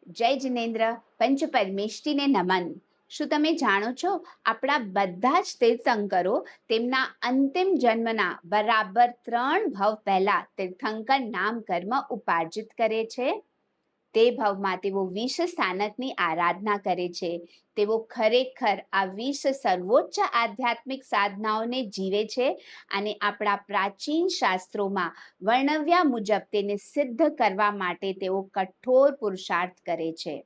જય જિનેન્દ્ર, પંચ પરમેષ્ટિને નમન. શું તમે જાણો છો, આપણા બધા જ તીર્થંકરો તેમના અંતિમ જન્મના બરાબર 3 ભવ પહેલા તીર્થંકર નામ કર્મ ઉપાર્જિત કરે છે. તે ભવમાં તેઓ વિષ સ્થાનકની આરાધના કરે છે. તેઓ ખરેખર આ વિષ સર્વોચ્ચ આધ્યાત્મિક સાધનાઓને જીવે છે અને આપણા પ્રાચીન શાસ્ત્રોમાં વર્ણવ્યા મુજબ તેને સિદ્ધ કરવા માટે તેઓ કઠોર પુરુષાર્થ કરે છે.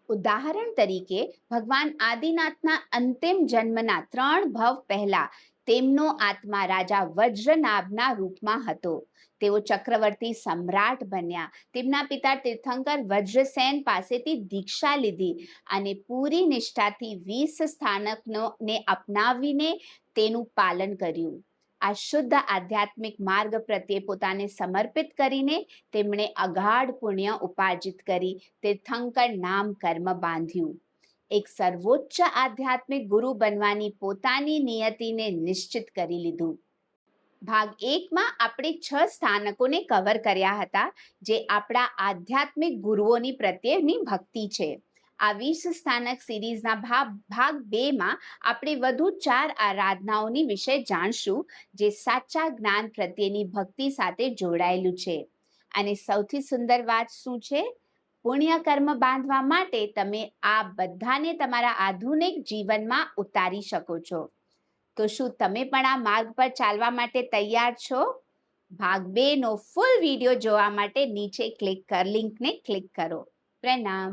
ઉદાહરણ તરીકે, ભગવાન આદિનાથના અંતિમ જન્મના 3 ભવ પહેલા તેમનો આત્મા રાજા વજ્રનાભના રૂપમાં હતો. તેઓ ચક્રવર્તી સમ્રાટ બન્યા. તેમના પિતા તીર્થંકર વજ્રસેન પાસેથી દીક્ષા લીધી અને પૂરી નિષ્ઠાથી 20 સ્થાનકને અપનાવીને તેનું પાલન કર્યું. આ શુદ્ધ આધ્યાત્મિક માર્ગ પ્રત્યે પોતાને સમર્પિત કરીને તેમણે અગાઢ પુણ્ય ઉપાર્જિત કરી તીર્થંકર નામ કર્મ બાંધ્યું. એક સર્વોચ્ચ આધ્યાત્મિક ગુરુ બનવાની પોતાની નિયતિને નિશ્ચિત કરી લીધું. ભાગ 1માં આપણે 6 સ્થાનકોને કવર કર્યા હતા, જે આપણા આધ્યાત્મિક ગુરુઓની પ્રત્યેની ભક્તિ છે. આ 20 સ્થાનક સિરીઝના ભાગ 2માં આપણે વધુ 4 આરાધનાઓની વિશે જાણશું, જે સાચા જ્ઞાન પ્રત્યેની ભક્તિ સાથે જોડાયેલું છે. અને સૌથી સુંદર વાત શું છે? પુણ્ય કર્મ બાંધવા માટે તમે આ બધાને તમારા આધુનિક જીવનમાં ઉતારી શકો છો. તો શું તમે પણ આ માર્ગ પર ચાલવા માટે તૈયાર છો? ભાગ 2નો ફૂલ વિડીયો જોવા માટે નીચે લિંકને ક્લિક કરો. પ્રણામ.